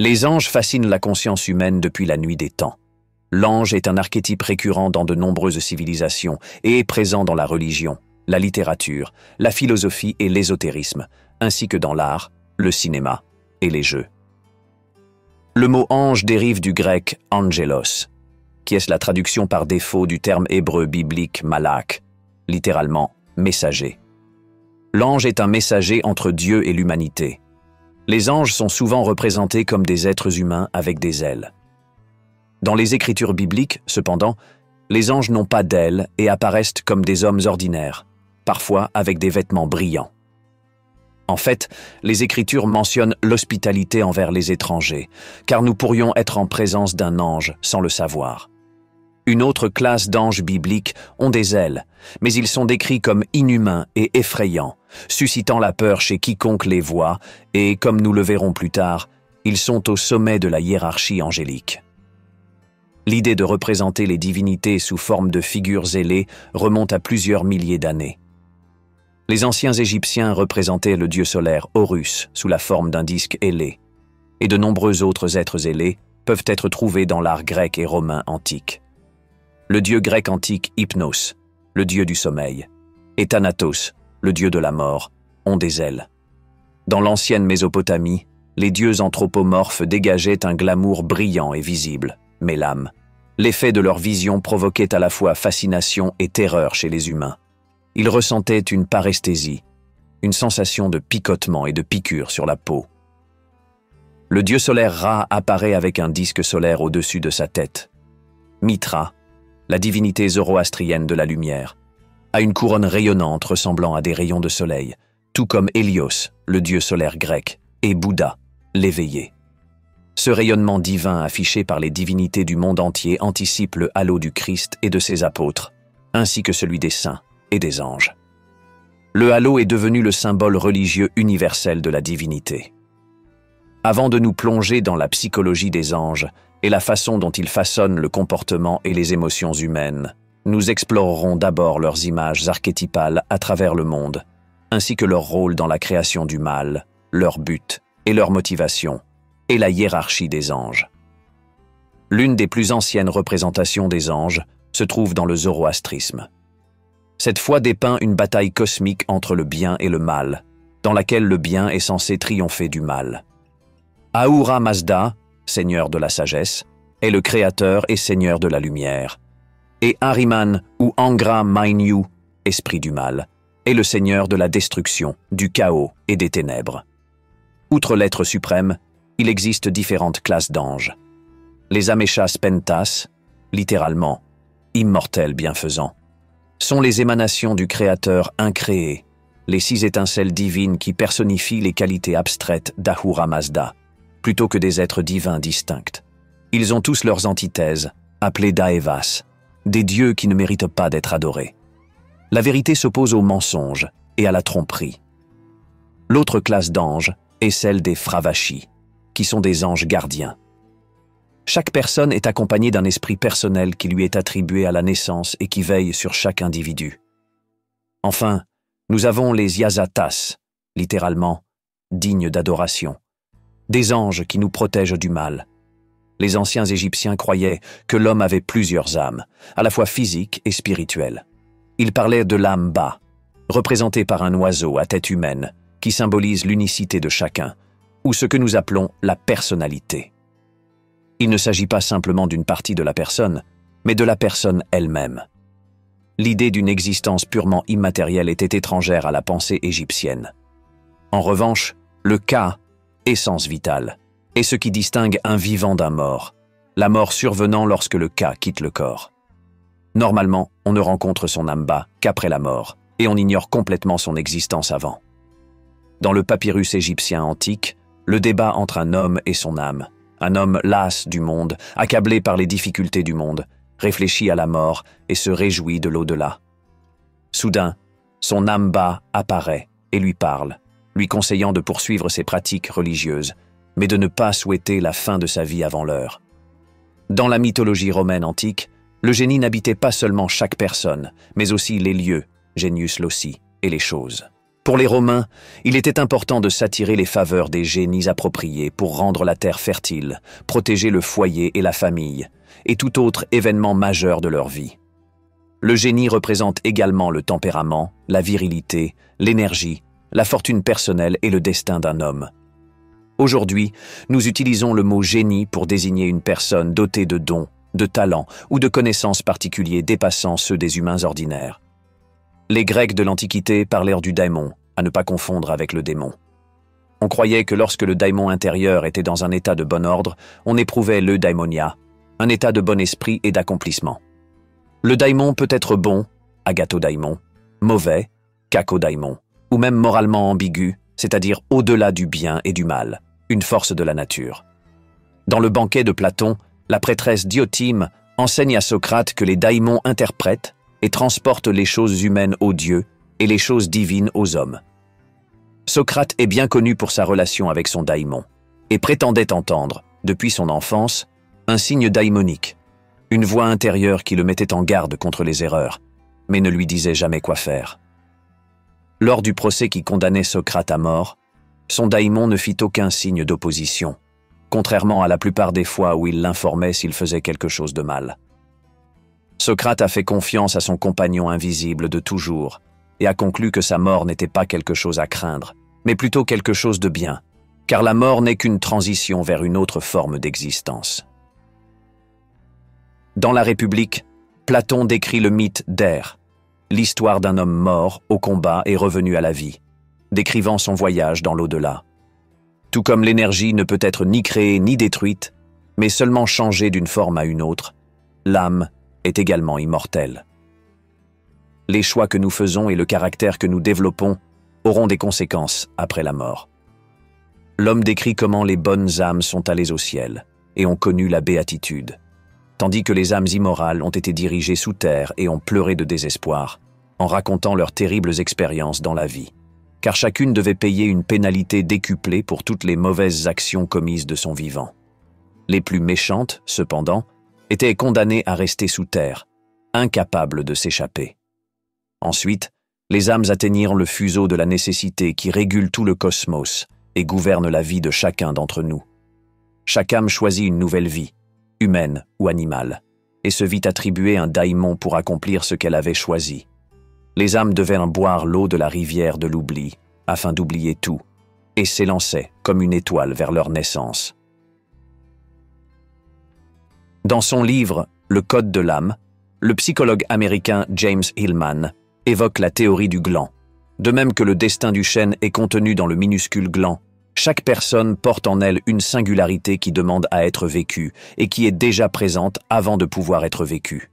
Les anges fascinent la conscience humaine depuis la nuit des temps. L'ange est un archétype récurrent dans de nombreuses civilisations et est présent dans la religion, la littérature, la philosophie et l'ésotérisme, ainsi que dans l'art, le cinéma et les jeux. Le mot ange dérive du grec angelos, qui est la traduction par défaut du terme hébreu biblique malak, littéralement messager. L'ange est un messager entre Dieu et l'humanité. Les anges sont souvent représentés comme des êtres humains avec des ailes. Dans les écritures bibliques, cependant, les anges n'ont pas d'ailes et apparaissent comme des hommes ordinaires, parfois avec des vêtements brillants. En fait, les Écritures mentionnent l'hospitalité envers les étrangers, car nous pourrions être en présence d'un ange sans le savoir. Une autre classe d'anges bibliques ont des ailes, mais ils sont décrits comme inhumains et effrayants, suscitant la peur chez quiconque les voit, et comme nous le verrons plus tard, ils sont au sommet de la hiérarchie angélique. L'idée de représenter les divinités sous forme de figures ailées remonte à plusieurs milliers d'années. Les anciens Égyptiens représentaient le dieu solaire Horus sous la forme d'un disque ailé, et de nombreux autres êtres ailés peuvent être trouvés dans l'art grec et romain antique. Le dieu grec antique Hypnos, le dieu du sommeil, et Thanatos, le dieu de la mort, ont des ailes. Dans l'ancienne Mésopotamie, les dieux anthropomorphes dégageaient un glamour brillant et visible, mais l'âme. L'effet de leur vision provoquait à la fois fascination et terreur chez les humains. Ils ressentaient une paresthésie, une sensation de picotement et de piqûre sur la peau. Le dieu solaire Ra apparaît avec un disque solaire au-dessus de sa tête. Mitra, la divinité zoroastrienne de la lumière, a une couronne rayonnante ressemblant à des rayons de soleil, tout comme Hélios, le dieu solaire grec, et Bouddha, l'éveillé. Ce rayonnement divin affiché par les divinités du monde entier anticipe le halo du Christ et de ses apôtres, ainsi que celui des saints et des anges. Le halo est devenu le symbole religieux universel de la divinité. Avant de nous plonger dans la psychologie des anges et la façon dont ils façonnent le comportement et les émotions humaines, nous explorerons d'abord leurs images archétypales à travers le monde, ainsi que leur rôle dans la création du mal, leur but et leur motivation, et la hiérarchie des anges. L'une des plus anciennes représentations des anges se trouve dans le zoroastrisme. Cette foi dépeint une bataille cosmique entre le bien et le mal, dans laquelle le bien est censé triompher du mal. Ahura Mazda, seigneur de la sagesse, est le créateur et seigneur de la lumière, et Ahriman ou Angra Mainyu, esprit du mal, est le seigneur de la destruction, du chaos et des ténèbres. Outre l'être suprême, il existe différentes classes d'anges. Les Ameshas Pentas, littéralement « immortels bienfaisants », sont les émanations du Créateur incréé, les 6 étincelles divines qui personnifient les qualités abstraites d'Ahura Mazda, plutôt que des êtres divins distincts. Ils ont tous leurs antithèses, appelées Daevas, des dieux qui ne méritent pas d'être adorés. La vérité s'oppose au mensonge et à la tromperie. L'autre classe d'anges est celle des Fravashis, qui sont des anges gardiens. Chaque personne est accompagnée d'un esprit personnel qui lui est attribué à la naissance et qui veille sur chaque individu. Enfin, nous avons les Yazatas, littéralement « dignes d'adoration », des anges qui nous protègent du mal. Les anciens Égyptiens croyaient que l'homme avait plusieurs âmes, à la fois physiques et spirituelles. Ils parlaient de l'âme Ba, représentée par un oiseau à tête humaine, qui symbolise l'unicité de chacun, ou ce que nous appelons la personnalité. Il ne s'agit pas simplement d'une partie de la personne, mais de la personne elle-même. L'idée d'une existence purement immatérielle était étrangère à la pensée égyptienne. En revanche, le Ka, essence vitale, est ce qui distingue un vivant d'un mort, la mort survenant lorsque le Ka quitte le corps. Normalement, on ne rencontre son âme Ba qu'après la mort, et on ignore complètement son existence avant. Dans le papyrus égyptien antique, le débat entre un homme et son âme, un homme las du monde, accablé par les difficultés du monde, réfléchit à la mort et se réjouit de l'au-delà. Soudain, son âme Ba apparaît et lui parle, lui conseillant de poursuivre ses pratiques religieuses, mais de ne pas souhaiter la fin de sa vie avant l'heure. Dans la mythologie romaine antique, le génie n'habitait pas seulement chaque personne, mais aussi les lieux, genius loci, et les choses. Pour les Romains, il était important de s'attirer les faveurs des génies appropriés pour rendre la terre fertile, protéger le foyer et la famille, et tout autre événement majeur de leur vie. Le génie représente également le tempérament, la virilité, l'énergie, la fortune personnelle et le destin d'un homme. Aujourd'hui, nous utilisons le mot génie pour désigner une personne dotée de dons, de talents ou de connaissances particuliers dépassant ceux des humains ordinaires. Les Grecs de l'Antiquité parlèrent du daimon, à ne pas confondre avec le démon. On croyait que lorsque le daimon intérieur était dans un état de bon ordre, on éprouvait le daimonia, un état de bon esprit et d'accomplissement. Le daimon peut être bon, agathodaimon, mauvais, kakodaimon, ou même moralement ambigu, c'est-à-dire au-delà du bien et du mal, une force de la nature. Dans le banquet de Platon, la prêtresse Diotime enseigne à Socrate que les daimons interprètent et transportent les choses humaines aux dieux et les choses divines aux hommes. Socrate est bien connu pour sa relation avec son daimon et prétendait entendre, depuis son enfance, un signe daimonique, une voix intérieure qui le mettait en garde contre les erreurs, mais ne lui disait jamais quoi faire. Lors du procès qui condamnait Socrate à mort, son daimon ne fit aucun signe d'opposition, contrairement à la plupart des fois où il l'informait s'il faisait quelque chose de mal. Socrate a fait confiance à son compagnon invisible de toujours et a conclu que sa mort n'était pas quelque chose à craindre, mais plutôt quelque chose de bien, car la mort n'est qu'une transition vers une autre forme d'existence. Dans la République, Platon décrit le mythe d'Er, l'histoire d'un homme mort au combat et revenu à la vie, décrivant son voyage dans l'au-delà. Tout comme l'énergie ne peut être ni créée ni détruite, mais seulement changée d'une forme à une autre, l'âme est également immortelle. Les choix que nous faisons et le caractère que nous développons auront des conséquences après la mort. L'homme décrit comment les bonnes âmes sont allées au ciel et ont connu la béatitude, tandis que les âmes immorales ont été dirigées sous terre et ont pleuré de désespoir, en racontant leurs terribles expériences dans la vie, car chacune devait payer une pénalité décuplée pour toutes les mauvaises actions commises de son vivant. Les plus méchantes, cependant, étaient condamnées à rester sous terre, incapables de s'échapper. Ensuite, les âmes atteignirent le fuseau de la nécessité qui régule tout le cosmos et gouverne la vie de chacun d'entre nous. Chaque âme choisit une nouvelle vie, humaine ou animale, et se vit attribuer un daimon pour accomplir ce qu'elle avait choisi. Les âmes devaient boire l'eau de la rivière de l'oubli, afin d'oublier tout, et s'élançaient comme une étoile vers leur naissance. Dans son livre « Le Code de l'âme », le psychologue américain James Hillman évoque la théorie du gland. De même que le destin du chêne est contenu dans le minuscule gland, chaque personne porte en elle une singularité qui demande à être vécue et qui est déjà présente avant de pouvoir être vécue.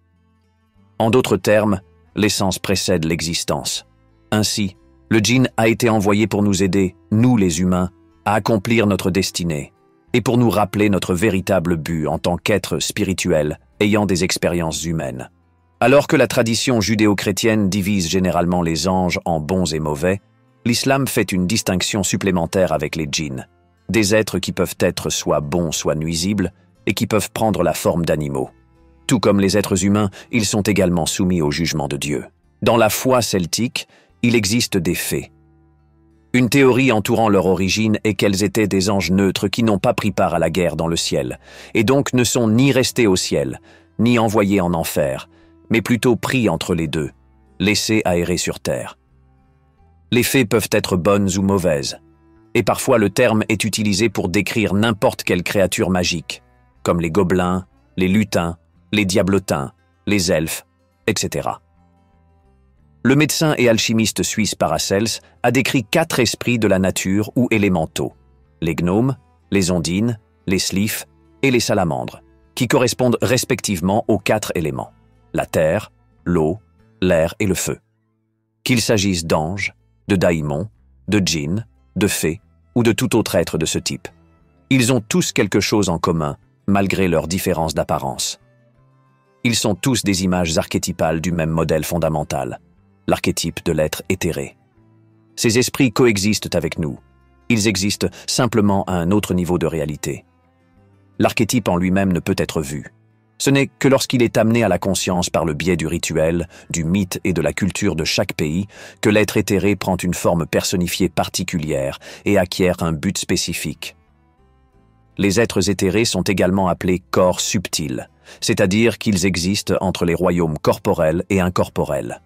En d'autres termes, l'essence précède l'existence. Ainsi, le djinn a été envoyé pour nous aider, nous les humains, à accomplir notre destinée et pour nous rappeler notre véritable but en tant qu'êtres spirituels ayant des expériences humaines. Alors que la tradition judéo-chrétienne divise généralement les anges en bons et mauvais, l'islam fait une distinction supplémentaire avec les djinns, des êtres qui peuvent être soit bons soit nuisibles et qui peuvent prendre la forme d'animaux. Tout comme les êtres humains, ils sont également soumis au jugement de Dieu. Dans la foi celtique, il existe des fées. Une théorie entourant leur origine est qu'elles étaient des anges neutres qui n'ont pas pris part à la guerre dans le ciel, et donc ne sont ni restés au ciel, ni envoyés en enfer, mais plutôt pris entre les deux, laissés aérer sur terre. Les fées peuvent être bonnes ou mauvaises, et parfois le terme est utilisé pour décrire n'importe quelle créature magique, comme les gobelins, les lutins, les diablotins, les elfes, etc. Le médecin et alchimiste suisse Paracelse a décrit 4 esprits de la nature ou élémentaux, les gnomes, les ondines, les sliffs et les salamandres, qui correspondent respectivement aux 4 éléments, la terre, l'eau, l'air et le feu. Qu'il s'agisse d'anges, de daimons, de djinns, de fées ou de tout autre être de ce type. Ils ont tous quelque chose en commun, malgré leurs différences d'apparence. Ils sont tous des images archétypales du même modèle fondamental, l'archétype de l'être éthéré. Ces esprits coexistent avec nous. Ils existent simplement à un autre niveau de réalité. L'archétype en lui-même ne peut être vu. Ce n'est que lorsqu'il est amené à la conscience par le biais du rituel, du mythe et de la culture de chaque pays que l'être éthéré prend une forme personnifiée particulière et acquiert un but spécifique. Les êtres éthérés sont également appelés corps subtils, c'est-à-dire qu'ils existent entre les royaumes corporels et incorporels.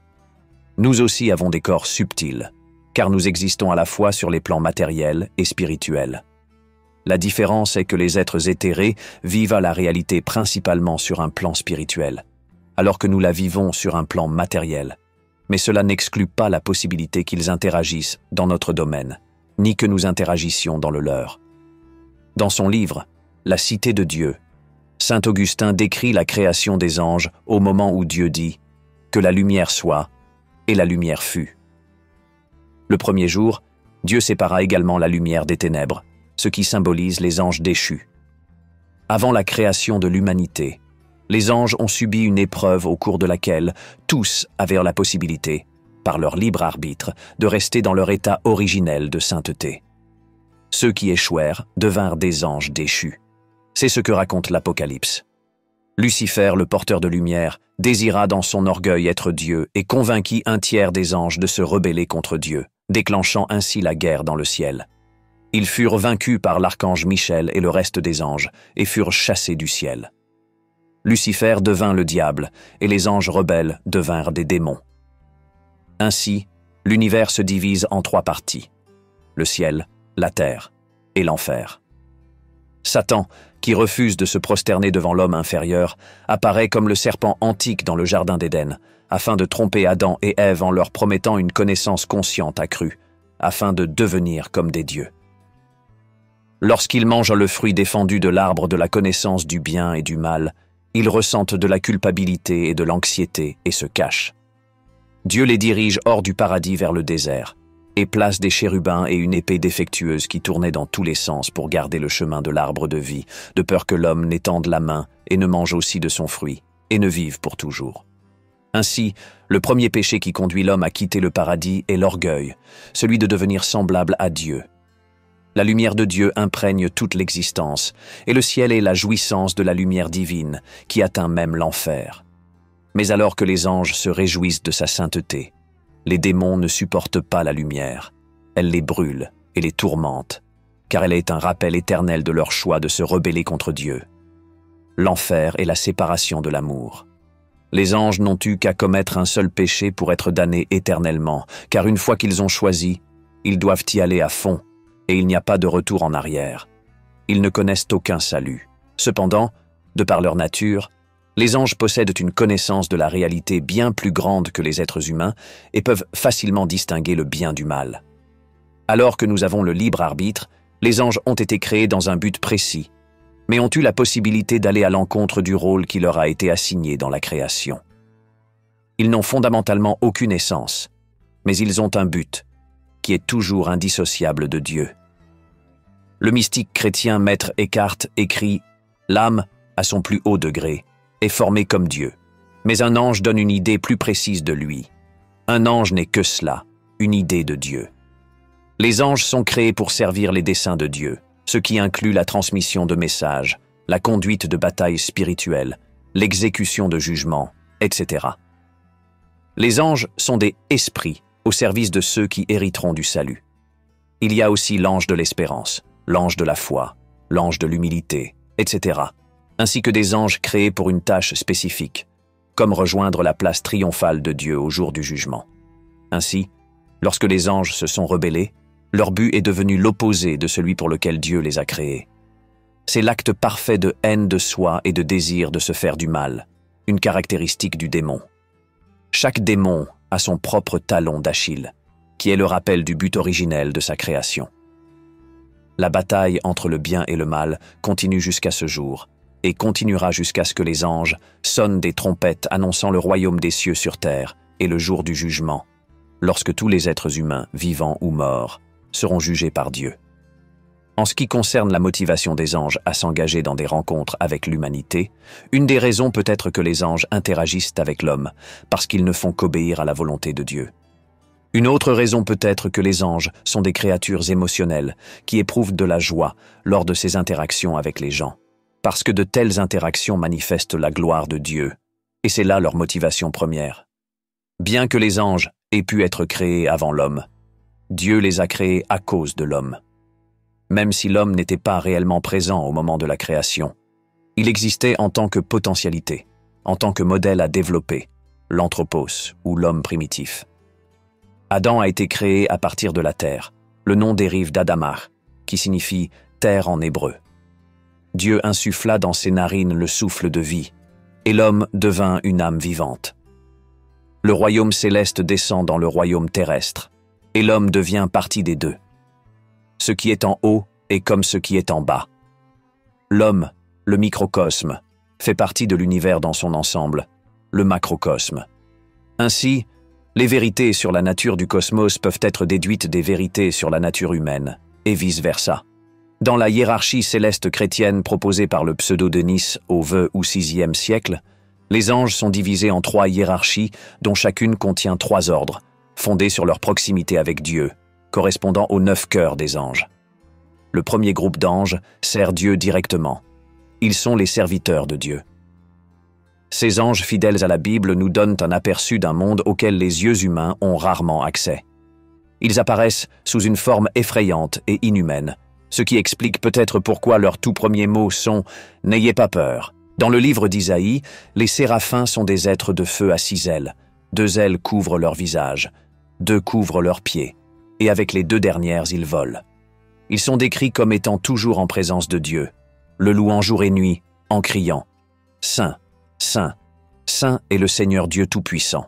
Nous aussi avons des corps subtils, car nous existons à la fois sur les plans matériels et spirituels. La différence est que les êtres éthérés vivent la réalité principalement sur un plan spirituel, alors que nous la vivons sur un plan matériel. Mais cela n'exclut pas la possibilité qu'ils interagissent dans notre domaine, ni que nous interagissions dans le leur. Dans son livre « La cité de Dieu », saint Augustin décrit la création des anges au moment où Dieu dit « que la lumière soit » et la lumière fut. Le premier jour, Dieu sépara également la lumière des ténèbres, ce qui symbolise les anges déchus. Avant la création de l'humanité, les anges ont subi une épreuve au cours de laquelle tous avaient la possibilité, par leur libre arbitre, de rester dans leur état originel de sainteté. Ceux qui échouèrent devinrent des anges déchus. C'est ce que raconte l'Apocalypse. Lucifer, le porteur de lumière, désira dans son orgueil être Dieu et convainquit un tiers des anges de se rebeller contre Dieu, déclenchant ainsi la guerre dans le ciel. Ils furent vaincus par l'archange Michel et le reste des anges, et furent chassés du ciel. Lucifer devint le diable, et les anges rebelles devinrent des démons. Ainsi, l'univers se divise en 3 parties, le ciel, la terre et l'enfer. Satan, qui refuse de se prosterner devant l'homme inférieur, apparaît comme le serpent antique dans le jardin d'Éden, afin de tromper Adam et Ève en leur promettant une connaissance consciente accrue, afin de devenir comme des dieux. Lorsqu'ils mangent le fruit défendu de l'arbre de la connaissance du bien et du mal, ils ressentent de la culpabilité et de l'anxiété et se cachent. Dieu les dirige hors du paradis vers le désert, et place des chérubins et une épée défectueuse qui tournaient dans tous les sens pour garder le chemin de l'arbre de vie, de peur que l'homme n'étende la main et ne mange aussi de son fruit, et ne vive pour toujours. Ainsi, le premier péché qui conduit l'homme à quitter le paradis est l'orgueil, celui de devenir semblable à Dieu. La lumière de Dieu imprègne toute l'existence, et le ciel est la jouissance de la lumière divine, qui atteint même l'enfer. Mais alors que les anges se réjouissent de sa sainteté, les démons ne supportent pas la lumière. Elle les brûle et les tourmente, car elle est un rappel éternel de leur choix de se rebeller contre Dieu. L'enfer est la séparation de l'amour. Les anges n'ont eu qu'à commettre un seul péché pour être damnés éternellement, car une fois qu'ils ont choisi, ils doivent y aller à fond, et il n'y a pas de retour en arrière. Ils ne connaissent aucun salut. Cependant, de par leur nature, les anges possèdent une connaissance de la réalité bien plus grande que les êtres humains et peuvent facilement distinguer le bien du mal. Alors que nous avons le libre arbitre, les anges ont été créés dans un but précis, mais ont eu la possibilité d'aller à l'encontre du rôle qui leur a été assigné dans la création. Ils n'ont fondamentalement aucune essence, mais ils ont un but, qui est toujours indissociable de Dieu. Le mystique chrétien Maître Eckhart écrit « L'âme, à son plus haut degré, est formée comme Dieu, mais un ange donne une idée plus précise de lui. Un ange n'est que cela, une idée de Dieu. Les anges sont créés pour servir les desseins de Dieu, ce qui inclut la transmission de messages, la conduite de batailles spirituelles, l'exécution de jugements, etc. Les anges sont des esprits au service de ceux qui hériteront du salut. Il y a aussi l'ange de l'espérance, l'ange de la foi, l'ange de l'humilité, etc., ainsi que des anges créés pour une tâche spécifique, comme rejoindre la place triomphale de Dieu au jour du jugement. Ainsi, lorsque les anges se sont rebellés, leur but est devenu l'opposé de celui pour lequel Dieu les a créés. C'est l'acte parfait de haine de soi et de désir de se faire du mal, une caractéristique du démon. Chaque démon a son propre talon d'Achille, qui est le rappel du but originel de sa création. La bataille entre le bien et le mal continue jusqu'à ce jour, et continuera jusqu'à ce que les anges sonnent des trompettes annonçant le royaume des cieux sur terre et le jour du jugement, lorsque tous les êtres humains, vivants ou morts, seront jugés par Dieu. En ce qui concerne la motivation des anges à s'engager dans des rencontres avec l'humanité, une des raisons peut être que les anges interagissent avec l'homme, parce qu'ils ne font qu'obéir à la volonté de Dieu. Une autre raison peut être que les anges sont des créatures émotionnelles qui éprouvent de la joie lors de ces interactions avec les gens. parce que de telles interactions manifestent la gloire de Dieu, et c'est là leur motivation première. Bien que les anges aient pu être créés avant l'homme, Dieu les a créés à cause de l'homme. Même si l'homme n'était pas réellement présent au moment de la création, il existait en tant que potentialité, en tant que modèle à développer, l'anthropos ou l'homme primitif. Adam a été créé à partir de la terre. Le nom dérive d'Adamar, qui signifie terre en hébreu. Dieu insuffla dans ses narines le souffle de vie, et l'homme devint une âme vivante. Le royaume céleste descend dans le royaume terrestre, et l'homme devient partie des deux. Ce qui est en haut est comme ce qui est en bas. L'homme, le microcosme, fait partie de l'univers dans son ensemble, le macrocosme. Ainsi, les vérités sur la nature du cosmos peuvent être déduites des vérités sur la nature humaine, et vice-versa. Dans la hiérarchie céleste chrétienne proposée par le pseudo-Denis au VIe ou VIe siècle, les anges sont divisés en 3 hiérarchies dont chacune contient 3 ordres, fondés sur leur proximité avec Dieu, correspondant aux 9 cœurs des anges. Le premier groupe d'anges sert Dieu directement. Ils sont les serviteurs de Dieu. Ces anges fidèles à la Bible nous donnent un aperçu d'un monde auquel les yeux humains ont rarement accès. Ils apparaissent sous une forme effrayante et inhumaine, ce qui explique peut-être pourquoi leurs tout premiers mots sont « N'ayez pas peur ». Dans le livre d'Isaïe, les séraphins sont des êtres de feu à 6 ailes. 2 ailes couvrent leur visage, 2 couvrent leurs pieds, et avec les 2 dernières, ils volent. Ils sont décrits comme étant toujours en présence de Dieu, le louant jour et nuit, en criant « Saint, Saint, Saint est le Seigneur Dieu Tout-Puissant ».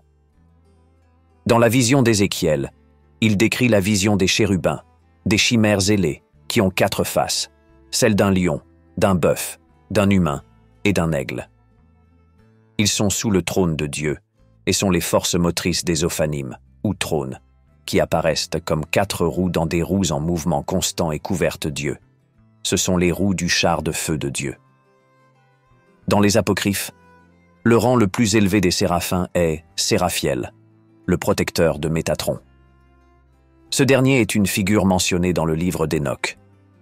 Dans la vision d'Ézéchiel, il décrit la vision des chérubins, des chimères ailées, qui ont 4 faces, celle d'un lion, d'un bœuf, d'un humain et d'un aigle. Ils sont sous le trône de Dieu et sont les forces motrices des ophanimes, ou trônes, qui apparaissent comme 4 roues dans des roues en mouvement constant et couvertes Dieu. Ce sont les roues du char de feu de Dieu. Dans les apocryphes, le rang le plus élevé des séraphins est Séraphiel, le protecteur de Métatron. Ce dernier est une figure mentionnée dans le livre d'Enoch,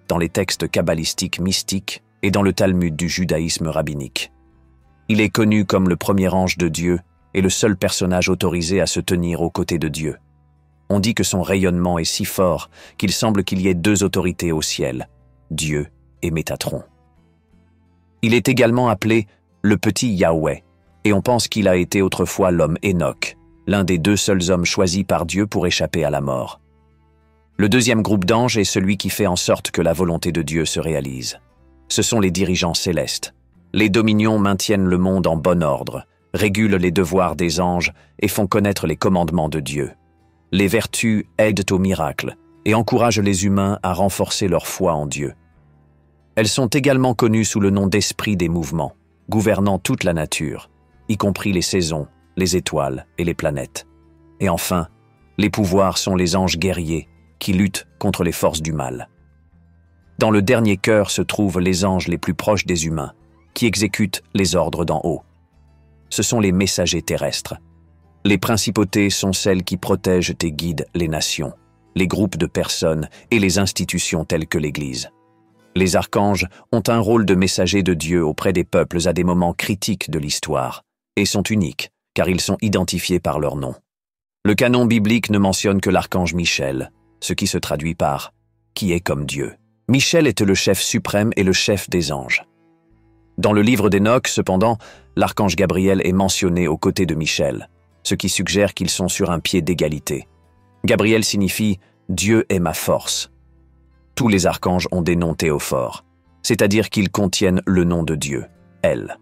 dans les textes kabbalistiques mystiques et dans le Talmud du judaïsme rabbinique. Il est connu comme le premier ange de Dieu et le seul personnage autorisé à se tenir aux côtés de Dieu. On dit que son rayonnement est si fort qu'il semble qu'il y ait 2 autorités au ciel, Dieu et Métatron. Il est également appelé le petit Yahweh, et on pense qu'il a été autrefois l'homme Enoch, l'un des 2 seuls hommes choisis par Dieu pour échapper à la mort. Le deuxième groupe d'anges est celui qui fait en sorte que la volonté de Dieu se réalise. Ce sont les dirigeants célestes. Les dominions maintiennent le monde en bon ordre, régulent les devoirs des anges et font connaître les commandements de Dieu. Les vertus aident au miracle et encouragent les humains à renforcer leur foi en Dieu. Elles sont également connues sous le nom d'esprits des mouvements, gouvernant toute la nature, y compris les saisons, les étoiles et les planètes. Et enfin, les pouvoirs sont les anges guerriers qui luttent contre les forces du mal. Dans le dernier cœur se trouvent les anges les plus proches des humains, qui exécutent les ordres d'en haut. Ce sont les messagers terrestres. Les principautés sont celles qui protègent et guident les nations, les groupes de personnes et les institutions telles que l'Église. Les archanges ont un rôle de messagers de Dieu auprès des peuples à des moments critiques de l'histoire, et sont uniques, car ils sont identifiés par leur nom. Le canon biblique ne mentionne que l'archange Michel, ce qui se traduit par « qui est comme Dieu ». Michel est le chef suprême et le chef des anges. Dans le livre d'Enoch, cependant, l'archange Gabriel est mentionné aux côtés de Michel, ce qui suggère qu'ils sont sur un pied d'égalité. Gabriel signifie « Dieu est ma force ». Tous les archanges ont des noms théophores, c'est-à-dire qu'ils contiennent le nom de Dieu, El.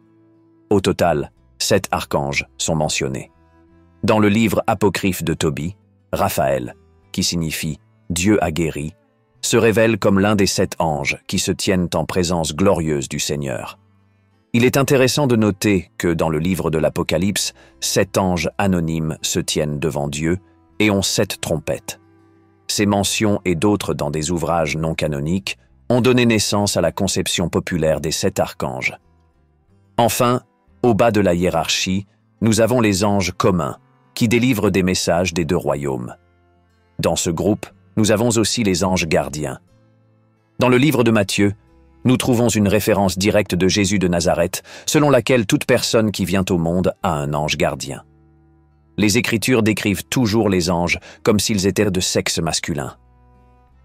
Au total, 7 archanges sont mentionnés. Dans le livre apocryphe de Tobie, Raphaël, qui signifie « Dieu a guéri », se révèle comme l'un des 7 anges qui se tiennent en présence glorieuse du Seigneur. Il est intéressant de noter que dans le livre de l'Apocalypse, 7 anges anonymes se tiennent devant Dieu et ont 7 trompettes. Ces mentions et d'autres dans des ouvrages non canoniques ont donné naissance à la conception populaire des 7 archanges. Enfin, au bas de la hiérarchie, nous avons les anges communs, qui délivrent des messages des 2 royaumes. Dans ce groupe, nous avons aussi les anges gardiens. Dans le livre de Matthieu, Nous trouvons une référence directe de Jésus de Nazareth, selon laquelle toute personne qui vient au monde a un ange gardien. Les Écritures décrivent toujours les anges comme s'ils étaient de sexe masculin.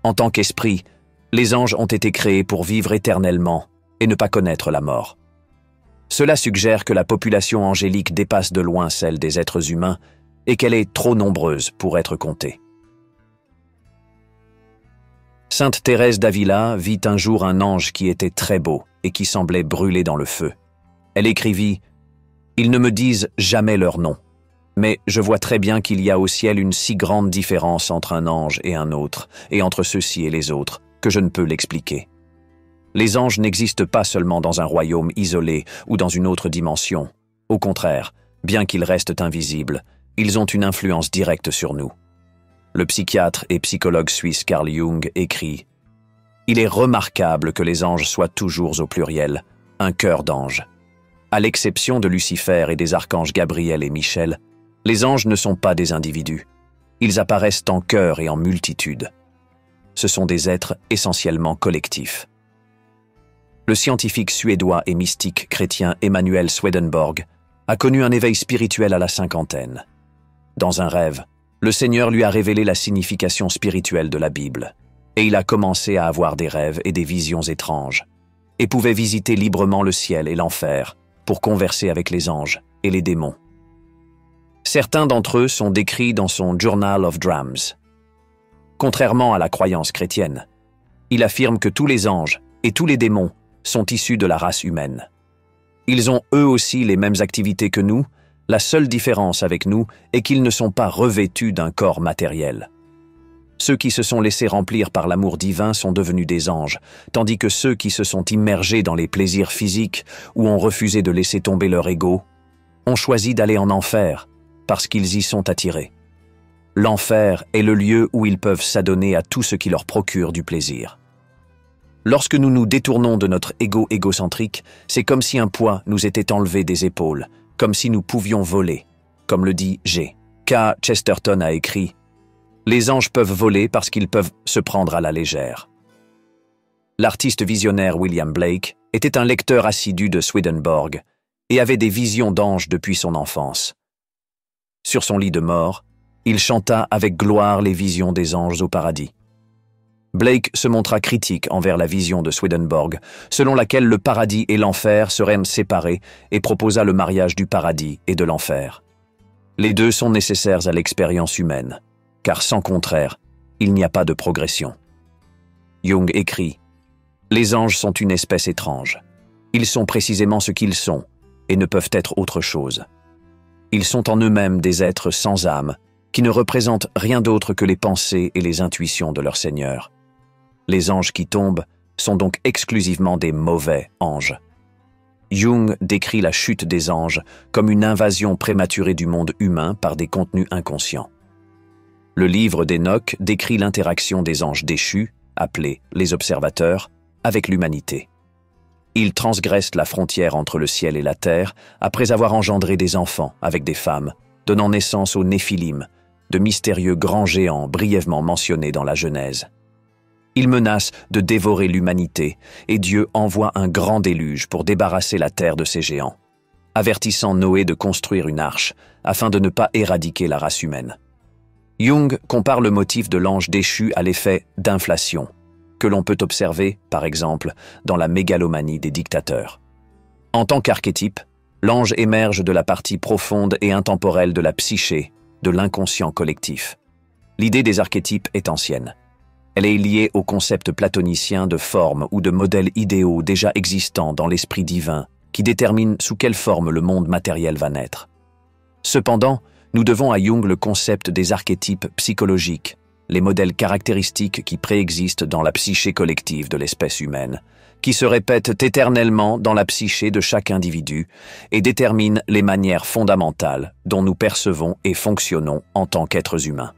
En tant qu'esprit, les anges ont été créés pour vivre éternellement et ne pas connaître la mort. Cela suggère que la population angélique dépasse de loin celle des êtres humains et qu'elle est trop nombreuse pour être comptée. Sainte Thérèse d'Avila vit un jour un ange qui était très beau et qui semblait brûler dans le feu. Elle écrivit « Ils ne me disent jamais leur nom, mais je vois très bien qu'il y a au ciel une si grande différence entre un ange et un autre, et entre ceux-ci et les autres, que je ne peux l'expliquer. Les anges n'existent pas seulement dans un royaume isolé ou dans une autre dimension. Au contraire, bien qu'ils restent invisibles, ils ont une influence directe sur nous. » Le psychiatre et psychologue suisse Carl Jung écrit « Il est remarquable que les anges soient toujours au pluriel, un cœur d'ange. À l'exception de Lucifer et des archanges Gabriel et Michel, les anges ne sont pas des individus. Ils apparaissent en chœur et en multitude. Ce sont des êtres essentiellement collectifs. » Le scientifique suédois et mystique chrétien Emanuel Swedenborg a connu un éveil spirituel à la cinquantaine. Dans un rêve, le Seigneur lui a révélé la signification spirituelle de la Bible, et il a commencé à avoir des rêves et des visions étranges, et pouvait visiter librement le ciel et l'enfer pour converser avec les anges et les démons. Certains d'entre eux sont décrits dans son Journal of Dreams. Contrairement à la croyance chrétienne, il affirme que tous les anges et tous les démons sont issus de la race humaine. Ils ont eux aussi les mêmes activités que nous. La seule différence avec nous est qu'ils ne sont pas revêtus d'un corps matériel. Ceux qui se sont laissés remplir par l'amour divin sont devenus des anges, tandis que ceux qui se sont immergés dans les plaisirs physiques ou ont refusé de laisser tomber leur ego ont choisi d'aller en enfer parce qu'ils y sont attirés. L'enfer est le lieu où ils peuvent s'adonner à tout ce qui leur procure du plaisir. Lorsque nous nous détournons de notre ego égocentrique, c'est comme si un poids nous était enlevé des épaules, comme si nous pouvions voler, comme le dit G. K. Chesterton a écrit « Les anges peuvent voler parce qu'ils peuvent se prendre à la légère ». L'artiste visionnaire William Blake était un lecteur assidu de Swedenborg et avait des visions d'anges depuis son enfance. Sur son lit de mort, il chanta avec gloire les visions des anges au paradis. Blake se montra critique envers la vision de Swedenborg, selon laquelle le paradis et l'enfer seraient séparés, et proposa le mariage du paradis et de l'enfer. Les deux sont nécessaires à l'expérience humaine, car sans contraire, il n'y a pas de progression. Jung écrit « Les anges sont une espèce étrange. Ils sont précisément ce qu'ils sont, et ne peuvent être autre chose. Ils sont en eux-mêmes des êtres sans âme, qui ne représentent rien d'autre que les pensées et les intuitions de leur Seigneur. Les anges qui tombent sont donc exclusivement des mauvais anges. » Jung décrit la chute des anges comme une invasion prématurée du monde humain par des contenus inconscients. Le livre d'Enoch décrit l'interaction des anges déchus, appelés les observateurs, avec l'humanité. Ils transgressent la frontière entre le ciel et la terre après avoir engendré des enfants avec des femmes, donnant naissance aux Néphilim, de mystérieux grands géants brièvement mentionnés dans la Genèse. Ils menacent de dévorer l'humanité et Dieu envoie un grand déluge pour débarrasser la terre de ces géants, avertissant Noé de construire une arche afin de ne pas éradiquer la race humaine. Jung compare le motif de l'ange déchu à l'effet d'inflation, que l'on peut observer, par exemple, dans la mégalomanie des dictateurs. En tant qu'archétype, l'ange émerge de la partie profonde et intemporelle de la psyché, de l'inconscient collectif. L'idée des archétypes est ancienne. Elle est liée au concept platonicien de forme ou de modèles idéaux déjà existants dans l'esprit divin qui déterminent sous quelle forme le monde matériel va naître. Cependant, nous devons à Jung le concept des archétypes psychologiques, les modèles caractéristiques qui préexistent dans la psyché collective de l'espèce humaine, qui se répètent éternellement dans la psyché de chaque individu et déterminent les manières fondamentales dont nous percevons et fonctionnons en tant qu'êtres humains.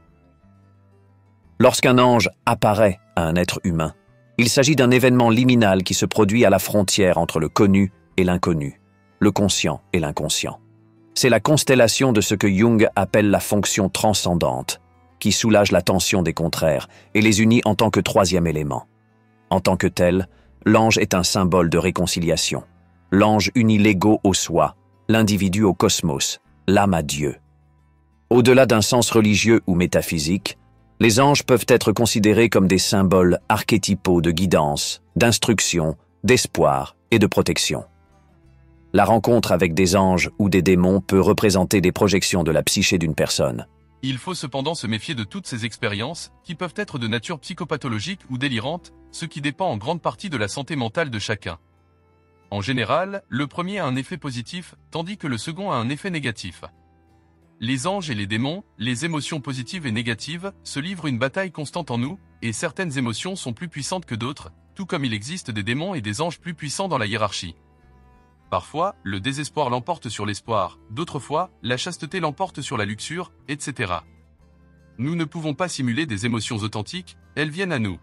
Lorsqu'un ange apparaît à un être humain, il s'agit d'un événement liminal qui se produit à la frontière entre le connu et l'inconnu, le conscient et l'inconscient. C'est la constellation de ce que Jung appelle la fonction transcendante, qui soulage la tension des contraires et les unit en tant que troisième élément. En tant que tel, L'ange est un symbole de réconciliation. L'ange unit l'ego au soi, l'individu au cosmos, l'âme à Dieu. Au-delà d'un sens religieux ou métaphysique, les anges peuvent être considérés comme des symboles archétypaux de guidance, d'instruction, d'espoir et de protection. La rencontre avec des anges ou des démons peut représenter des projections de la psyché d'une personne. Il faut cependant se méfier de toutes ces expériences, qui peuvent être de nature psychopathologique ou délirante, ce qui dépend en grande partie de la santé mentale de chacun. En général, le premier a un effet positif, tandis que le second a un effet négatif. Les anges et les démons, les émotions positives et négatives, se livrent une bataille constante en nous, et certaines émotions sont plus puissantes que d'autres, tout comme il existe des démons et des anges plus puissants dans la hiérarchie. Parfois, le désespoir l'emporte sur l'espoir, d'autres fois, la chasteté l'emporte sur la luxure, etc. Nous ne pouvons pas simuler des émotions authentiques, elles viennent à nous.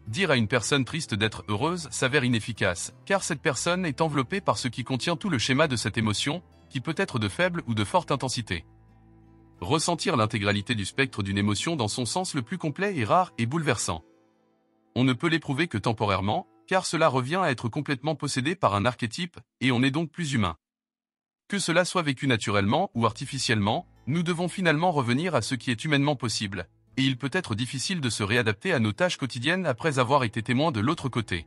Dire à une personne triste d'être heureuse s'avère inefficace, car cette personne est enveloppée par ce qui contient tout le schéma de cette émotion, qui peut être de faible ou de forte intensité. Ressentir l'intégralité du spectre d'une émotion dans son sens le plus complet est rare et bouleversant. On ne peut l'éprouver que temporairement, car cela revient à être complètement possédé par un archétype, et on est donc plus humain. Que cela soit vécu naturellement ou artificiellement, nous devons finalement revenir à ce qui est humainement possible, et il peut être difficile de se réadapter à nos tâches quotidiennes après avoir été témoin de l'autre côté.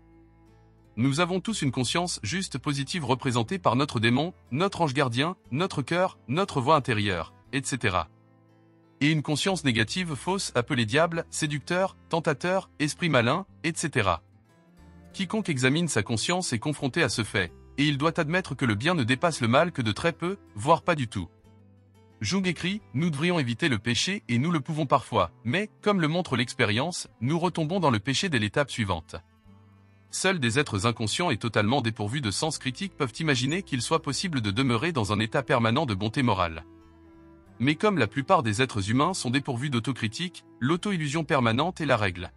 Nous avons tous une conscience juste positive représentée par notre démon, notre ange gardien, notre cœur, notre voix intérieure, etc. Et une conscience négative fausse appelée diable, séducteur, tentateur, esprit malin, etc. Quiconque examine sa conscience est confronté à ce fait, et il doit admettre que le bien ne dépasse le mal que de très peu, voire pas du tout. Jung écrit, nous devrions éviter le péché et nous le pouvons parfois, mais, comme le montre l'expérience, nous retombons dans le péché dès l'étape suivante. Seuls des êtres inconscients et totalement dépourvus de sens critique peuvent imaginer qu'il soit possible de demeurer dans un état permanent de bonté morale. Mais comme la plupart des êtres humains sont dépourvus d'autocritique, l'auto-illusion permanente est la règle.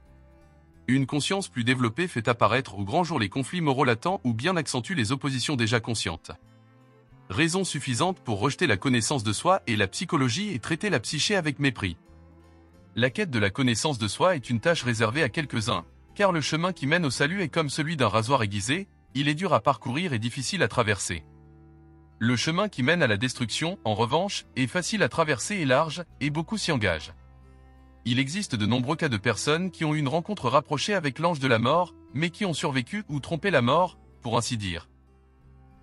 Une conscience plus développée fait apparaître au grand jour les conflits moraux latents ou bien accentue les oppositions déjà conscientes. Raison suffisante pour rejeter la connaissance de soi et la psychologie et traiter la psyché avec mépris. La quête de la connaissance de soi est une tâche réservée à quelques-uns, car le chemin qui mène au salut est comme celui d'un rasoir aiguisé, il est dur à parcourir et difficile à traverser. Le chemin qui mène à la destruction, en revanche, est facile à traverser et large, et beaucoup s'y engagent. Il existe de nombreux cas de personnes qui ont eu une rencontre rapprochée avec l'ange de la mort, mais qui ont survécu ou trompé la mort, pour ainsi dire.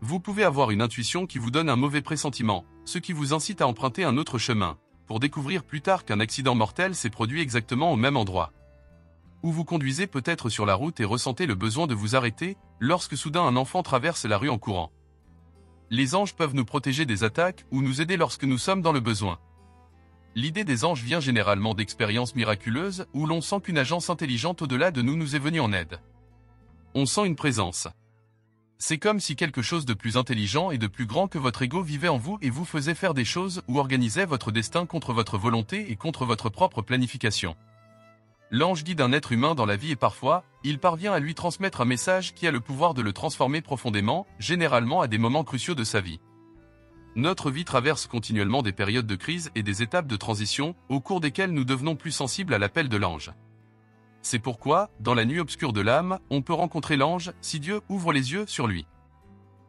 Vous pouvez avoir une intuition qui vous donne un mauvais pressentiment, ce qui vous incite à emprunter un autre chemin, pour découvrir plus tard qu'un accident mortel s'est produit exactement au même endroit. Ou vous conduisez peut-être sur la route et ressentez le besoin de vous arrêter, lorsque soudain un enfant traverse la rue en courant. Les anges peuvent nous protéger des attaques ou nous aider lorsque nous sommes dans le besoin. L'idée des anges vient généralement d'expériences miraculeuses où l'on sent qu'une agence intelligente au-delà de nous est venue en aide. On sent une présence. C'est comme si quelque chose de plus intelligent et de plus grand que votre ego vivait en vous et vous faisait faire des choses ou organisait votre destin contre votre volonté et contre votre propre planification. L'ange guide un être humain dans la vie et parfois, il parvient à lui transmettre un message qui a le pouvoir de le transformer profondément, généralement à des moments cruciaux de sa vie. Notre vie traverse continuellement des périodes de crise et des étapes de transition, au cours desquelles nous devenons plus sensibles à l'appel de l'ange. C'est pourquoi, dans la nuit obscure de l'âme, on peut rencontrer l'ange, si Dieu ouvre les yeux sur lui.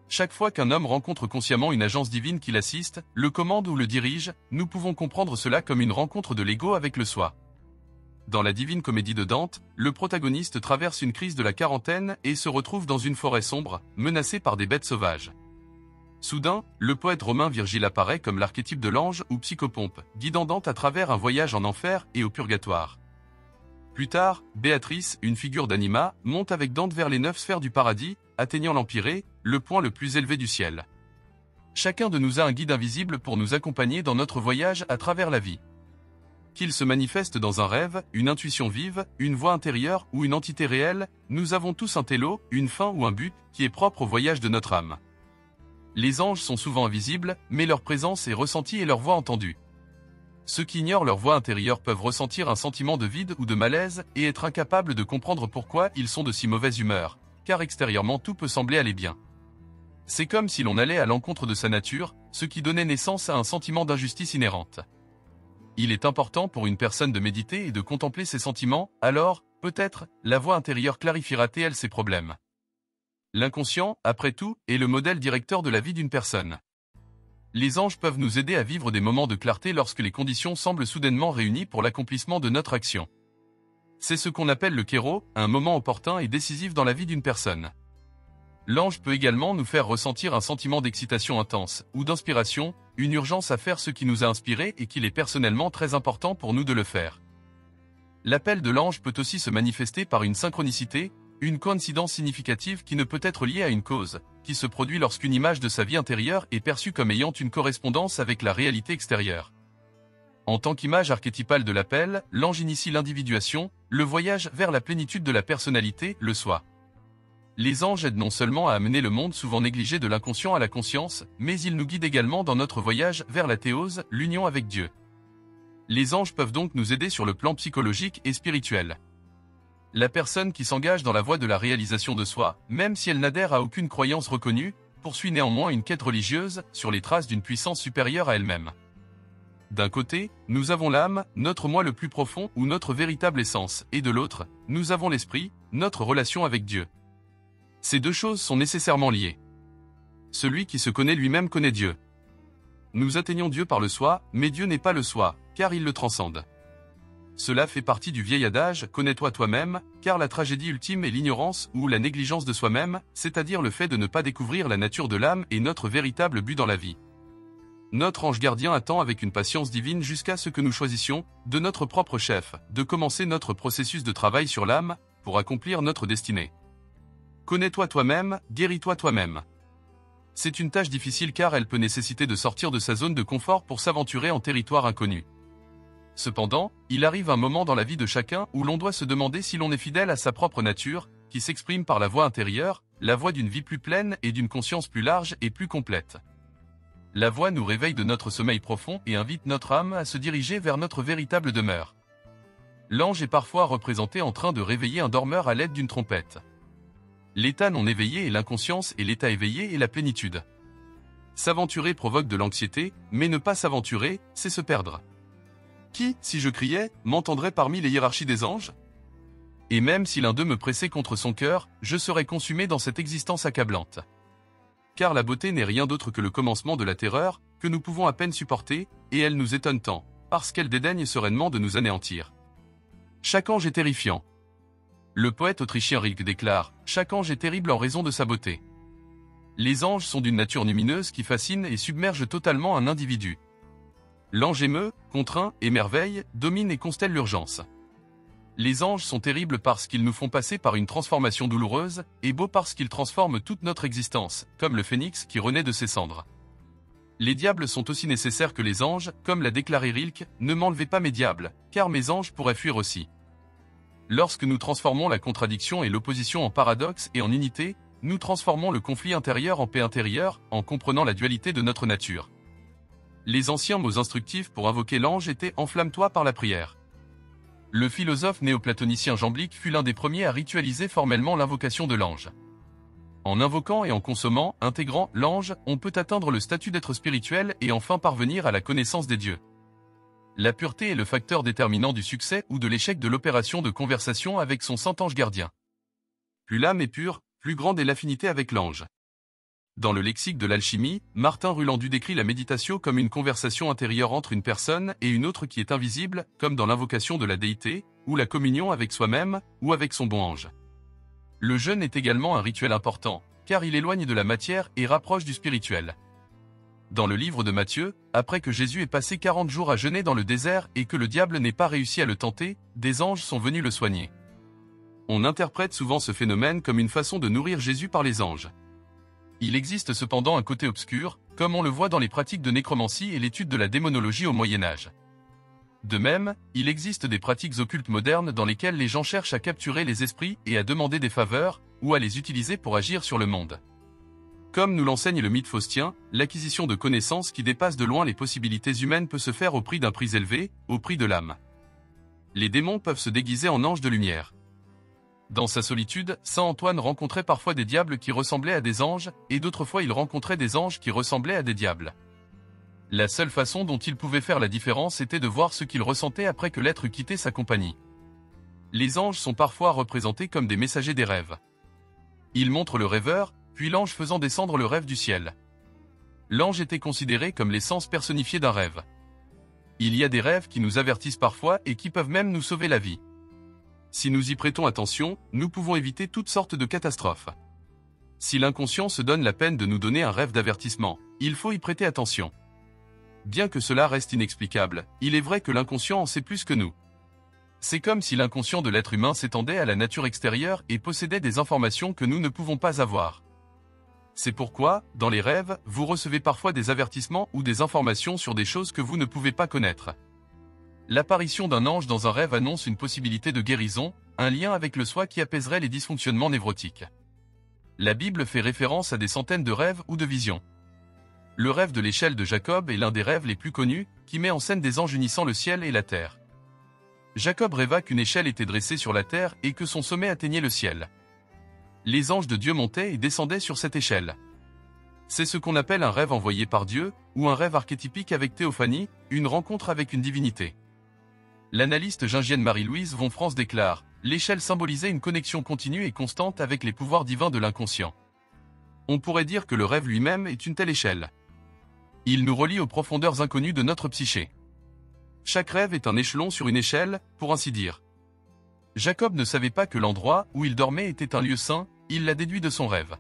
Chaque fois qu'un homme rencontre consciemment une agence divine qui l'assiste, le commande ou le dirige, nous pouvons comprendre cela comme une rencontre de l'ego avec le soi. Dans la divine comédie de Dante, le protagoniste traverse une crise de la quarantaine et se retrouve dans une forêt sombre, menacé par des bêtes sauvages. Soudain, le poète romain Virgile apparaît comme l'archétype de l'ange ou psychopompe, guidant Dante à travers un voyage en enfer et au purgatoire. Plus tard, Béatrice, une figure d'anima, monte avec Dante vers les 9 sphères du paradis, atteignant l'empyrée, le point le plus élevé du ciel. Chacun de nous a un guide invisible pour nous accompagner dans notre voyage à travers la vie. Qu'il se manifeste dans un rêve, une intuition vive, une voix intérieure ou une entité réelle, nous avons tous un télo, une fin ou un but, qui est propre au voyage de notre âme. Les anges sont souvent invisibles, mais leur présence est ressentie et leur voix entendue. Ceux qui ignorent leur voix intérieure peuvent ressentir un sentiment de vide ou de malaise et être incapables de comprendre pourquoi ils sont de si mauvaise humeur, car extérieurement tout peut sembler aller bien. C'est comme si l'on allait à l'encontre de sa nature, ce qui donnait naissance à un sentiment d'injustice inhérente. Il est important pour une personne de méditer et de contempler ses sentiments, alors, Peut-être, la voix intérieure clarifiera-t-elle ses problèmes. L'inconscient, après tout, est le modèle directeur de la vie d'une personne. Les anges peuvent nous aider à vivre des moments de clarté lorsque les conditions semblent soudainement réunies pour l'accomplissement de notre action. C'est ce qu'on appelle le kéros, un moment opportun et décisif dans la vie d'une personne. L'ange peut également nous faire ressentir un sentiment d'excitation intense, ou d'inspiration, une urgence à faire ce qui nous a inspiré et qu'il est personnellement très important pour nous de le faire. L'appel de l'ange peut aussi se manifester par une synchronicité, une coïncidence significative qui ne peut être liée à une cause, qui se produit lorsqu'une image de sa vie intérieure est perçue comme ayant une correspondance avec la réalité extérieure. En tant qu'image archétypale de l'appel, l'ange initie l'individuation, le voyage vers la plénitude de la personnalité, le soi. Les anges aident non seulement à amener le monde souvent négligé de l'inconscient à la conscience, mais ils nous guident également dans notre voyage vers la théose, l'union avec Dieu. Les anges peuvent donc nous aider sur le plan psychologique et spirituel. La personne qui s'engage dans la voie de la réalisation de soi, même si elle n'adhère à aucune croyance reconnue, poursuit néanmoins une quête religieuse sur les traces d'une puissance supérieure à elle-même. D'un côté, nous avons l'âme, notre moi le plus profond ou notre véritable essence, et de l'autre, nous avons l'esprit, notre relation avec Dieu. Ces deux choses sont nécessairement liées. Celui qui se connaît lui-même connaît Dieu. Nous atteignons Dieu par le soi, mais Dieu n'est pas le soi, car il le transcende. Cela fait partie du vieil adage « Connais-toi toi-même », car la tragédie ultime est l'ignorance ou la négligence de soi-même, c'est-à-dire le fait de ne pas découvrir la nature de l'âme et notre véritable but dans la vie. Notre ange gardien attend avec une patience divine jusqu'à ce que nous choisissions, de notre propre chef, de commencer notre processus de travail sur l'âme, pour accomplir notre destinée. Connais-toi toi-même, guéris-toi toi-même. C'est une tâche difficile car elle peut nécessiter de sortir de sa zone de confort pour s'aventurer en territoire inconnu. Cependant, il arrive un moment dans la vie de chacun où l'on doit se demander si l'on est fidèle à sa propre nature, qui s'exprime par la voix intérieure, la voix d'une vie plus pleine et d'une conscience plus large et plus complète. La voix nous réveille de notre sommeil profond et invite notre âme à se diriger vers notre véritable demeure. L'ange est parfois représenté en train de réveiller un dormeur à l'aide d'une trompette. L'état non éveillé est l'inconscience et l'état éveillé est la plénitude. S'aventurer provoque de l'anxiété, mais ne pas s'aventurer, c'est se perdre. Qui, si je criais, m'entendrait parmi les hiérarchies des anges? Et même si l'un d'eux me pressait contre son cœur, je serais consumé dans cette existence accablante. Car la beauté n'est rien d'autre que le commencement de la terreur, que nous pouvons à peine supporter, et elle nous étonne tant, parce qu'elle dédaigne sereinement de nous anéantir. Chaque ange est terrifiant. Le poète autrichien Rilke déclare « Chaque ange est terrible en raison de sa beauté ». Les anges sont d'une nature lumineuse qui fascine et submerge totalement un individu. L'ange émeut, contraint, émerveille, domine et constelle l'urgence. Les anges sont terribles parce qu'ils nous font passer par une transformation douloureuse, et beaux parce qu'ils transforment toute notre existence, comme le phénix qui renaît de ses cendres. Les diables sont aussi nécessaires que les anges, comme l'a déclaré Rilke, « Ne m'enlevez pas mes diables, car mes anges pourraient fuir aussi ». Lorsque nous transformons la contradiction et l'opposition en paradoxe et en unité, nous transformons le conflit intérieur en paix intérieure, en comprenant la dualité de notre nature. Les anciens mots instructifs pour invoquer l'ange étaient « Enflamme-toi par la prière ». Le philosophe néoplatonicien Jamblique fut l'un des premiers à ritualiser formellement l'invocation de l'ange. En invoquant et en consommant, intégrant l'ange, on peut atteindre le statut d'être spirituel et enfin parvenir à la connaissance des dieux. La pureté est le facteur déterminant du succès ou de l'échec de l'opération de conversation avec son saint ange gardien. Plus l'âme est pure, plus grande est l'affinité avec l'ange. Dans le lexique de l'alchimie, Martin Rulandu décrit la méditation comme une conversation intérieure entre une personne et une autre qui est invisible, comme dans l'invocation de la déité, ou la communion avec soi-même, ou avec son bon ange. Le jeûne est également un rituel important, car il éloigne de la matière et rapproche du spirituel. Dans le livre de Matthieu, après que Jésus ait passé 40 jours à jeûner dans le désert et que le diable n'ait pas réussi à le tenter, des anges sont venus le soigner. On interprète souvent ce phénomène comme une façon de nourrir Jésus par les anges. Il existe cependant un côté obscur, comme on le voit dans les pratiques de nécromancie et l'étude de la démonologie au Moyen-Âge. De même, il existe des pratiques occultes modernes dans lesquelles les gens cherchent à capturer les esprits et à demander des faveurs, ou à les utiliser pour agir sur le monde. Comme nous l'enseigne le mythe faustien, l'acquisition de connaissances qui dépassent de loin les possibilités humaines peut se faire au prix d'un prix élevé, au prix de l'âme. Les démons peuvent se déguiser en anges de lumière. Dans sa solitude, saint Antoine rencontrait parfois des diables qui ressemblaient à des anges, et d'autres fois il rencontrait des anges qui ressemblaient à des diables. La seule façon dont il pouvait faire la différence était de voir ce qu'il ressentait après que l'être eût quitté sa compagnie. Les anges sont parfois représentés comme des messagers des rêves. Ils montrent le rêveur, puis l'ange faisant descendre le rêve du ciel. L'ange était considéré comme l'essence personnifiée d'un rêve. Il y a des rêves qui nous avertissent parfois et qui peuvent même nous sauver la vie. Si nous y prêtons attention, nous pouvons éviter toutes sortes de catastrophes. Si l'inconscient se donne la peine de nous donner un rêve d'avertissement, il faut y prêter attention. Bien que cela reste inexplicable, il est vrai que l'inconscient en sait plus que nous. C'est comme si l'inconscient de l'être humain s'étendait à la nature extérieure et possédait des informations que nous ne pouvons pas avoir. C'est pourquoi, dans les rêves, vous recevez parfois des avertissements ou des informations sur des choses que vous ne pouvez pas connaître. L'apparition d'un ange dans un rêve annonce une possibilité de guérison, un lien avec le soi qui apaiserait les dysfonctionnements névrotiques. La Bible fait référence à des centaines de rêves ou de visions. Le rêve de l'échelle de Jacob est l'un des rêves les plus connus, qui met en scène des anges unissant le ciel et la terre. Jacob rêva qu'une échelle était dressée sur la terre et que son sommet atteignait le ciel. Les anges de Dieu montaient et descendaient sur cette échelle. C'est ce qu'on appelle un rêve envoyé par Dieu, ou un rêve archétypique avec théophanie, une rencontre avec une divinité. L'analyste jungienne Marie-Louise von France déclare « L'échelle symbolisait une connexion continue et constante avec les pouvoirs divins de l'inconscient. On pourrait dire que le rêve lui-même est une telle échelle. Il nous relie aux profondeurs inconnues de notre psyché. Chaque rêve est un échelon sur une échelle, pour ainsi dire. Jacob ne savait pas que l'endroit où il dormait était un lieu saint, il l'a déduit de son rêve.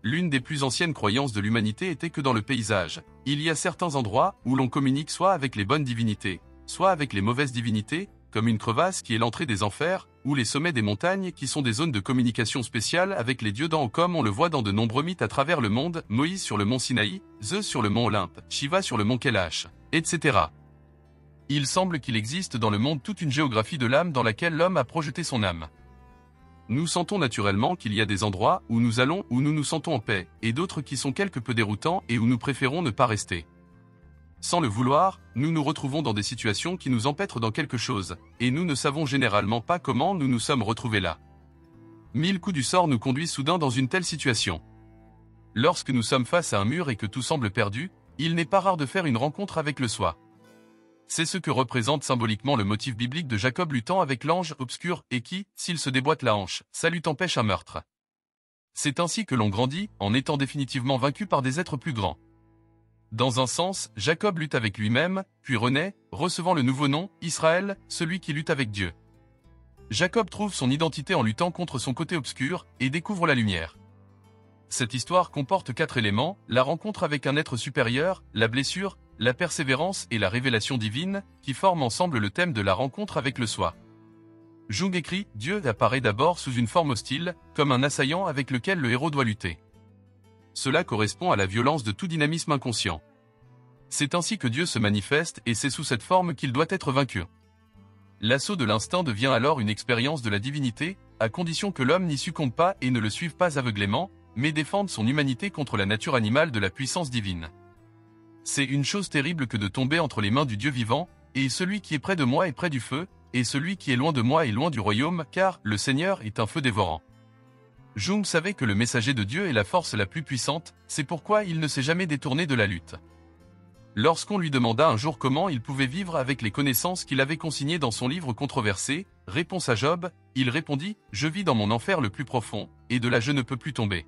L'une des plus anciennes croyances de l'humanité était que dans le paysage, il y a certains endroits où l'on communique soit avec les bonnes divinités, soit avec les mauvaises divinités, comme une crevasse qui est l'entrée des enfers, ou les sommets des montagnes qui sont des zones de communication spéciales avec les dieux d'en haut comme on le voit dans de nombreux mythes à travers le monde, Moïse sur le mont Sinaï, Zeus sur le mont Olympe, Shiva sur le mont Kailash, etc. Il semble qu'il existe dans le monde toute une géographie de l'âme dans laquelle l'homme a projeté son âme. Nous sentons naturellement qu'il y a des endroits où nous allons où nous nous sentons en paix, et d'autres qui sont quelque peu déroutants et où nous préférons ne pas rester. Sans le vouloir, nous nous retrouvons dans des situations qui nous empêtrent dans quelque chose, et nous ne savons généralement pas comment nous nous sommes retrouvés là. 1000 coups du sort nous conduisent soudain dans une telle situation. Lorsque nous sommes face à un mur et que tout semble perdu, il n'est pas rare de faire une rencontre avec le soi. C'est ce que représente symboliquement le motif biblique de Jacob luttant avec l'ange obscur et qui, s'il se déboîte la hanche, ça lui empêche un meurtre. C'est ainsi que l'on grandit, en étant définitivement vaincu par des êtres plus grands. Dans un sens, Jacob lutte avec lui-même, puis renaît, recevant le nouveau nom, Israël, celui qui lutte avec Dieu. Jacob trouve son identité en luttant contre son côté obscur, et découvre la lumière. Cette histoire comporte 4 éléments, la rencontre avec un être supérieur, la blessure, la persévérance et la révélation divine, qui forment ensemble le thème de la rencontre avec le soi. Jung écrit « Dieu apparaît d'abord sous une forme hostile, comme un assaillant avec lequel le héros doit lutter. Cela correspond à la violence de tout dynamisme inconscient. C'est ainsi que Dieu se manifeste et c'est sous cette forme qu'il doit être vaincu. L'assaut de l'instinct devient alors une expérience de la divinité, à condition que l'homme n'y succombe pas et ne le suive pas aveuglément, mais défende son humanité contre la nature animale de la puissance divine. C'est une chose terrible que de tomber entre les mains du Dieu vivant, et celui qui est près de moi est près du feu, et celui qui est loin de moi est loin du royaume, car le Seigneur est un feu dévorant. Jung savait que le messager de Dieu est la force la plus puissante, c'est pourquoi il ne s'est jamais détourné de la lutte. Lorsqu'on lui demanda un jour comment il pouvait vivre avec les connaissances qu'il avait consignées dans son livre controversé, Réponse à Job, il répondit « Je vis dans mon enfer le plus profond, et de là je ne peux plus tomber ».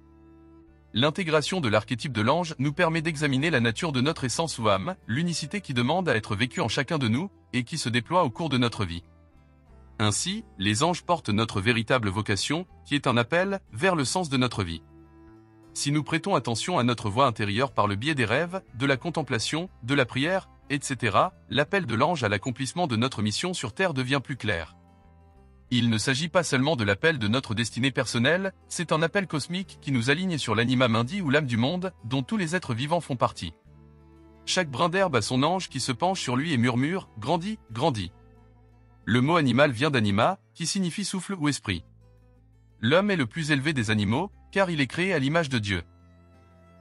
L'intégration de l'archétype de l'ange nous permet d'examiner la nature de notre essence ou âme, l'unicité qui demande à être vécue en chacun de nous, et qui se déploie au cours de notre vie. Ainsi, les anges portent notre véritable vocation, qui est un appel vers le sens de notre vie. Si nous prêtons attention à notre voix intérieure par le biais des rêves, de la contemplation, de la prière, etc., l'appel de l'ange à l'accomplissement de notre mission sur Terre devient plus clair. Il ne s'agit pas seulement de l'appel de notre destinée personnelle, c'est un appel cosmique qui nous aligne sur l'anima mundi ou l'âme du monde, dont tous les êtres vivants font partie. Chaque brin d'herbe a son ange qui se penche sur lui et murmure « Grandis, grandis ». Le mot animal vient d'anima, qui signifie souffle ou esprit. L'homme est le plus élevé des animaux, car il est créé à l'image de Dieu.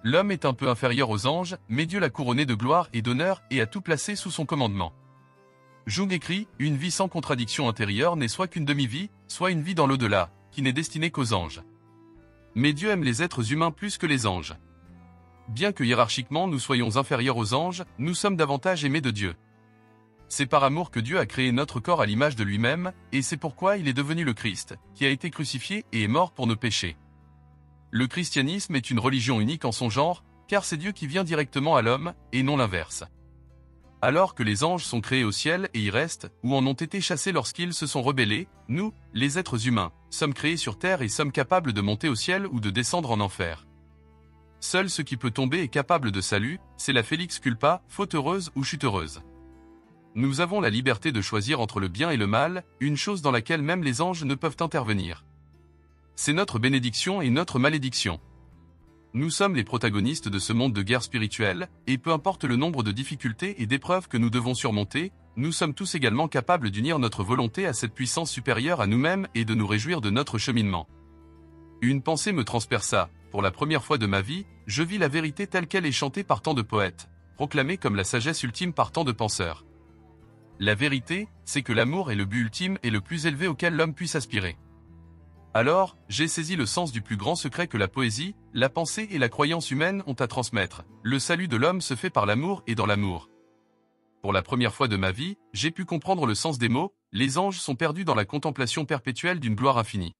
L'homme est un peu inférieur aux anges, mais Dieu l'a couronné de gloire et d'honneur et a tout placé sous son commandement. Jung écrit « Une vie sans contradiction intérieure n'est soit qu'une demi-vie, soit une vie dans l'au-delà, qui n'est destinée qu'aux anges. Mais Dieu aime les êtres humains plus que les anges. Bien que hiérarchiquement nous soyons inférieurs aux anges, nous sommes davantage aimés de Dieu. C'est par amour que Dieu a créé notre corps à l'image de lui-même, et c'est pourquoi il est devenu le Christ, qui a été crucifié et est mort pour nos péchés. Le christianisme est une religion unique en son genre, car c'est Dieu qui vient directement à l'homme, et non l'inverse. Alors que les anges sont créés au ciel et y restent, ou en ont été chassés lorsqu'ils se sont rebellés, nous, les êtres humains, sommes créés sur terre et sommes capables de monter au ciel ou de descendre en enfer. Seul ce qui peut tomber est capable de salut, c'est la Felix culpa, faute heureuse ou chute heureuse. Nous avons la liberté de choisir entre le bien et le mal, une chose dans laquelle même les anges ne peuvent intervenir. C'est notre bénédiction et notre malédiction. Nous sommes les protagonistes de ce monde de guerre spirituelle, et peu importe le nombre de difficultés et d'épreuves que nous devons surmonter, nous sommes tous également capables d'unir notre volonté à cette puissance supérieure à nous-mêmes et de nous réjouir de notre cheminement. Une pensée me transperça. Pour la première fois de ma vie, je vis la vérité telle qu'elle est chantée par tant de poètes, proclamée comme la sagesse ultime par tant de penseurs. La vérité, c'est que l'amour est le but ultime et le plus élevé auquel l'homme puisse aspirer. Alors, j'ai saisi le sens du plus grand secret que la poésie, la pensée et la croyance humaine ont à transmettre. Le salut de l'homme se fait par l'amour et dans l'amour. Pour la première fois de ma vie, j'ai pu comprendre le sens des mots, les anges sont perdus dans la contemplation perpétuelle d'une gloire infinie.